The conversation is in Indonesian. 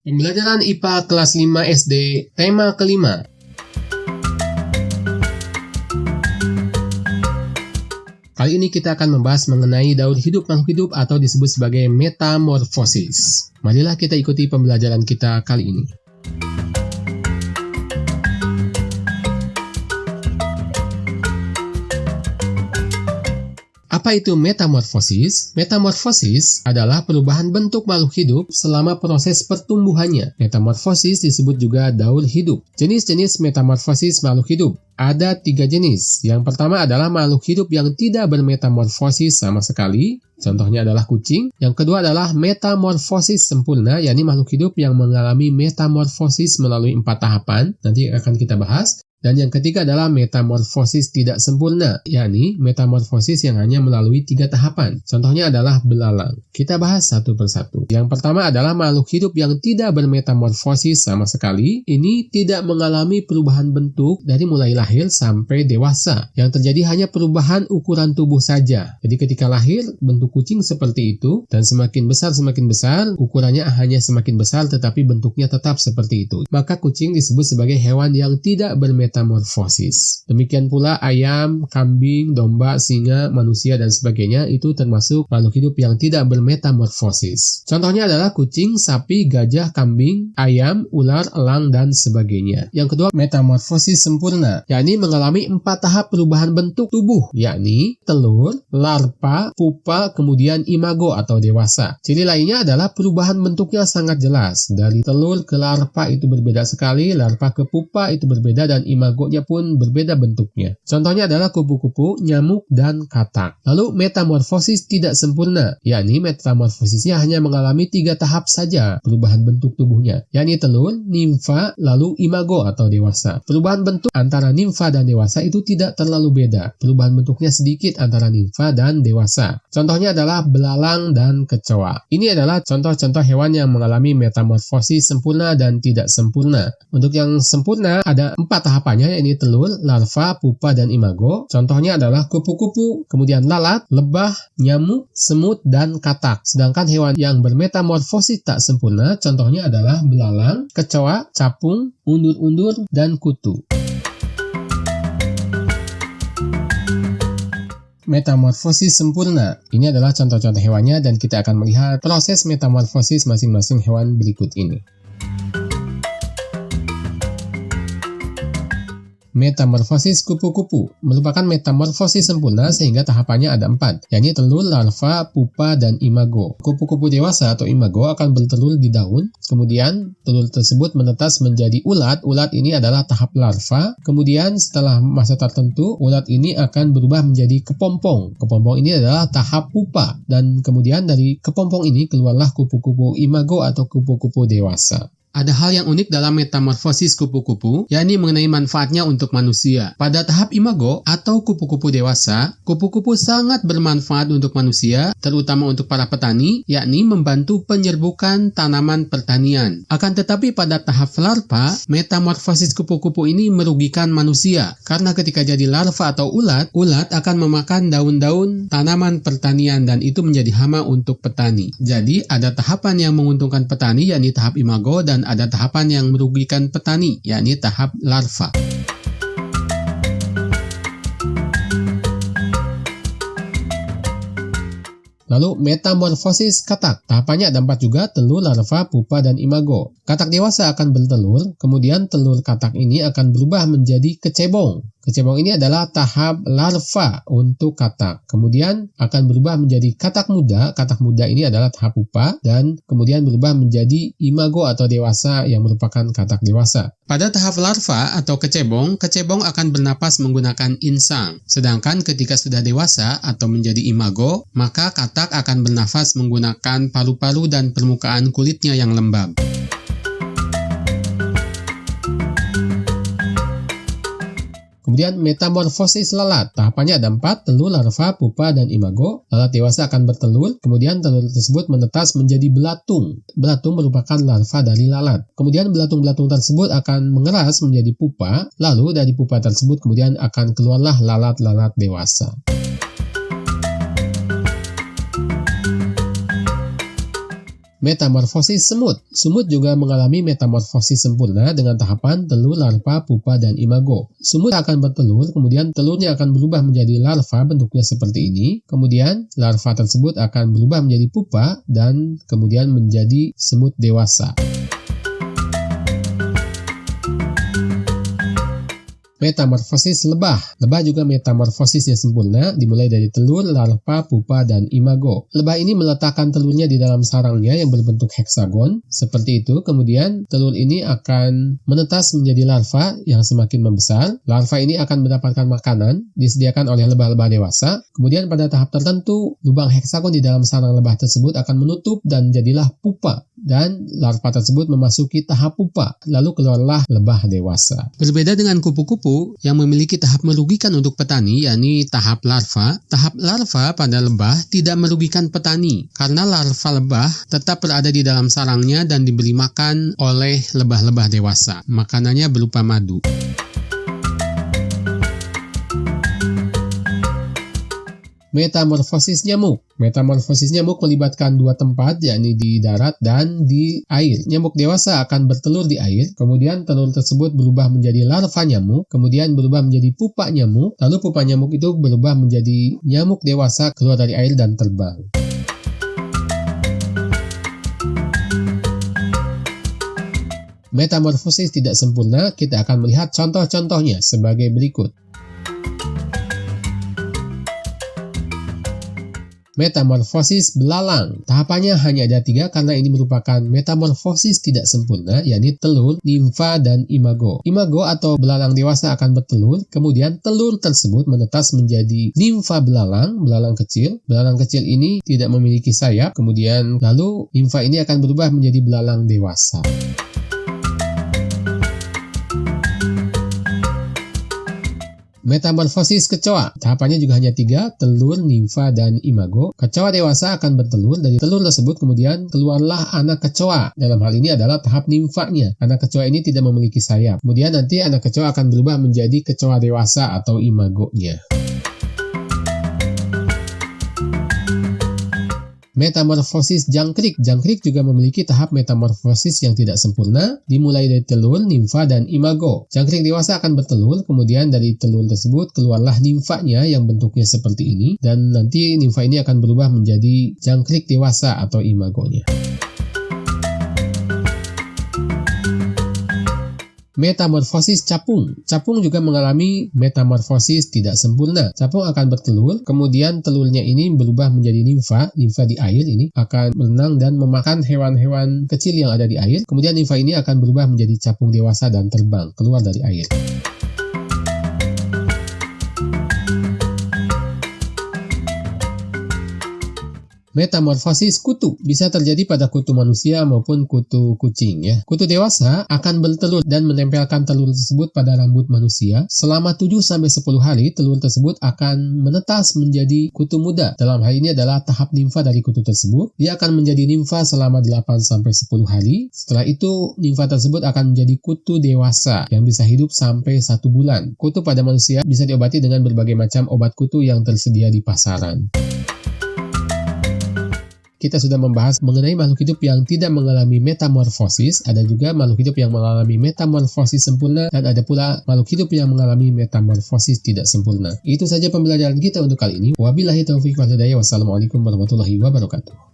Pembelajaran IPA kelas 5 SD, tema kelima. Kali ini kita akan membahas mengenai daur hidup makhluk hidup atau disebut sebagai metamorfosis. Marilah kita ikuti pembelajaran kita kali ini. Apa itu metamorfosis? Metamorfosis adalah perubahan bentuk makhluk hidup selama proses pertumbuhannya. Metamorfosis disebut juga daur hidup. Jenis-jenis metamorfosis makhluk hidup. Ada 3 jenis. Yang pertama adalah makhluk hidup yang tidak bermetamorfosis sama sekali. Contohnya adalah kucing. Yang kedua adalah metamorfosis sempurna, yakni makhluk hidup yang mengalami metamorfosis melalui 4 tahapan. Nanti akan kita bahas. Dan yang ketiga adalah metamorfosis tidak sempurna, yakni metamorfosis yang hanya melalui 3 tahapan. Contohnya adalah belalang. Kita bahas satu persatu. Yang pertama adalah makhluk hidup yang tidak bermetamorfosis sama sekali. Ini tidak mengalami perubahan bentuk dari mulai lahir sampai dewasa. Yang terjadi hanya perubahan ukuran tubuh saja. Jadi ketika lahir, bentuk kucing seperti itu, dan semakin besar, ukurannya hanya semakin besar tetapi bentuknya tetap seperti itu. Maka kucing disebut sebagai hewan yang tidak bermetamorfosis. Demikian pula ayam, kambing, domba, singa, manusia, dan sebagainya itu termasuk makhluk hidup yang tidak bermetamorfosis. Contohnya adalah kucing, sapi, gajah, kambing, ayam, ular, elang, dan sebagainya. Yang kedua, metamorfosis sempurna, yakni mengalami 4 tahap perubahan bentuk tubuh, yakni telur, larva, pupa, kemudian imago atau dewasa. Ciri lainnya adalah perubahan bentuknya sangat jelas. Dari telur ke larva itu berbeda sekali, larva ke pupa itu berbeda, dan imagonya pun berbeda bentuknya. Contohnya adalah kupu-kupu, nyamuk, dan katak. Lalu metamorfosis tidak sempurna, yakni metamorfosisnya hanya mengalami 3 tahap saja perubahan bentuk tubuhnya, yakni telur, nimfa, lalu imago atau dewasa. Perubahan bentuk antara nimfa dan dewasa itu tidak terlalu beda. Perubahan bentuknya sedikit antara nimfa dan dewasa. Contohnya adalah belalang dan kecoa. Ini adalah contoh-contoh hewan yang mengalami metamorfosis sempurna dan tidak sempurna. Untuk yang sempurna ada 4 tahapannya, yakni telur, larva, pupa, dan imago. Contohnya adalah kupu-kupu, kemudian lalat, lebah, nyamuk, semut, dan katak. Sedangkan hewan yang bermetamorfosis tak sempurna, contohnya adalah belalang, kecoa, capung, undur-undur, dan kutu. Metamorfosis sempurna. Ini adalah contoh-contoh hewannya dan kita akan melihat proses metamorfosis masing-masing hewan berikut ini. Metamorfosis kupu-kupu merupakan metamorfosis sempurna sehingga tahapannya ada 4, yakni telur, larva, pupa, dan imago. Kupu-kupu dewasa atau imago akan bertelur di daun, kemudian telur tersebut menetas menjadi ulat. Ulat ini adalah tahap larva, kemudian setelah masa tertentu, ulat ini akan berubah menjadi kepompong. Kepompong ini adalah tahap pupa, dan kemudian dari kepompong ini keluarlah kupu-kupu imago atau kupu-kupu dewasa. Ada hal yang unik dalam metamorfosis kupu-kupu, yakni mengenai manfaatnya untuk manusia. Pada tahap imago atau kupu-kupu dewasa, kupu-kupu sangat bermanfaat untuk manusia, terutama untuk para petani, yakni membantu penyerbukan tanaman pertanian. Akan tetapi pada tahap larva, metamorfosis kupu-kupu ini merugikan manusia, karena ketika jadi larva atau ulat akan memakan daun-daun tanaman pertanian dan itu menjadi hama untuk petani. Jadi ada tahapan yang menguntungkan petani, yakni tahap imago, dan ada tahapan yang merugikan petani, yakni tahap larva. Lalu metamorfosis katak. Tahapannya ada 4 juga, telur, larva, pupa, dan imago. Katak dewasa akan bertelur, kemudian telur katak ini akan berubah menjadi kecebong. Kecebong ini adalah tahap larva untuk katak. Kemudian akan berubah menjadi katak muda. Katak muda ini adalah tahap pupa dan kemudian berubah menjadi imago atau dewasa yang merupakan katak dewasa. Pada tahap larva atau kecebong akan bernapas menggunakan insang. Sedangkan ketika sudah dewasa atau menjadi imago, maka katak akan bernafas menggunakan paru-paru dan permukaan kulitnya yang lembab. Kemudian metamorfosis lalat. Tahapannya ada 4, telur, larva, pupa, dan imago. Lalat dewasa akan bertelur, kemudian telur tersebut menetas menjadi belatung. Belatung merupakan larva dari lalat. Kemudian belatung-belatung tersebut akan mengeras menjadi pupa, lalu dari pupa tersebut kemudian akan keluarlah lalat-lalat dewasa. Metamorfosis semut. Semut juga mengalami metamorfosis sempurna dengan tahapan telur, larva, pupa, dan imago. Semut akan bertelur, kemudian telurnya akan berubah menjadi larva bentuknya seperti ini. Kemudian larva tersebut akan berubah menjadi pupa dan kemudian menjadi semut dewasa. Metamorfosis lebah. Lebah juga metamorfosisnya sempurna, dimulai dari telur, larva, pupa, dan imago. Lebah ini meletakkan telurnya di dalam sarangnya yang berbentuk heksagon, seperti itu. Kemudian telur ini akan menetas menjadi larva yang semakin membesar. Larva ini akan mendapatkan makanan, disediakan oleh lebah-lebah dewasa. Kemudian pada tahap tertentu, lubang heksagon di dalam sarang lebah tersebut akan menutup dan jadilah pupa. Dan larva tersebut memasuki tahap pupa, lalu keluarlah lebah dewasa. Berbeda dengan kupu-kupu yang memiliki tahap merugikan untuk petani, yakni tahap larva. Tahap larva pada lebah tidak merugikan petani, karena larva lebah tetap berada di dalam sarangnya dan diberi makan oleh lebah-lebah dewasa. Makanannya berupa madu. Metamorfosis nyamuk. Metamorfosis nyamuk melibatkan dua tempat, yakni di darat dan di air. Nyamuk dewasa akan bertelur di air, kemudian telur tersebut berubah menjadi larva nyamuk, kemudian berubah menjadi pupa nyamuk, lalu pupa nyamuk itu berubah menjadi nyamuk dewasa keluar dari air dan terbang. Metamorfosis tidak sempurna, kita akan melihat contoh-contohnya sebagai berikut. Metamorfosis belalang. Tahapannya hanya ada 3 karena ini merupakan metamorfosis tidak sempurna, yakni telur, nimfa, dan imago. Imago atau belalang dewasa akan bertelur, kemudian telur tersebut menetas menjadi nimfa belalang, belalang kecil. Belalang kecil ini tidak memiliki sayap, kemudian lalu nimfa ini akan berubah menjadi belalang dewasa. Metamorfosis kecoa. Tahapannya juga hanya 3, telur, nimfa, dan imago. Kecoa dewasa akan bertelur, dari telur tersebut kemudian keluarlah anak kecoa. Dalam hal ini adalah tahap nimfanya. Anak kecoa ini tidak memiliki sayap. Kemudian nanti anak kecoa akan berubah menjadi kecoa dewasa atau imagonya. Metamorfosis jangkrik. Jangkrik juga memiliki tahap metamorfosis yang tidak sempurna, dimulai dari telur, nimfa, dan imago. Jangkrik dewasa akan bertelur, kemudian dari telur tersebut keluarlah nimfanya yang bentuknya seperti ini, dan nanti nimfa ini akan berubah menjadi jangkrik dewasa atau imagonya. Metamorfosis capung. Capung juga mengalami metamorfosis tidak sempurna. Capung akan bertelur, kemudian telurnya ini berubah menjadi nimfa. Nimfa di air ini akan berenang dan memakan hewan-hewan kecil yang ada di air. Kemudian nimfa ini akan berubah menjadi capung dewasa dan terbang keluar dari air. Metamorfosis kutu bisa terjadi pada kutu manusia maupun kutu kucing ya. Kutu dewasa akan bertelur dan menempelkan telur tersebut pada rambut manusia. Selama 7-10 hari telur tersebut akan menetas menjadi kutu muda. Dalam hal ini adalah tahap nimfa dari kutu tersebut. Dia akan menjadi nimfa selama 8-10 hari. Setelah itu nimfa tersebut akan menjadi kutu dewasa yang bisa hidup sampai 1 bulan. Kutu pada manusia bisa diobati dengan berbagai macam obat kutu yang tersedia di pasaran. Kita sudah membahas mengenai makhluk hidup yang tidak mengalami metamorfosis, ada juga makhluk hidup yang mengalami metamorfosis sempurna, dan ada pula makhluk hidup yang mengalami metamorfosis tidak sempurna. Itu saja pembelajaran kita untuk kali ini. Wabillahi taufiq wal hidayah. Wassalamualaikum warahmatullahi wabarakatuh.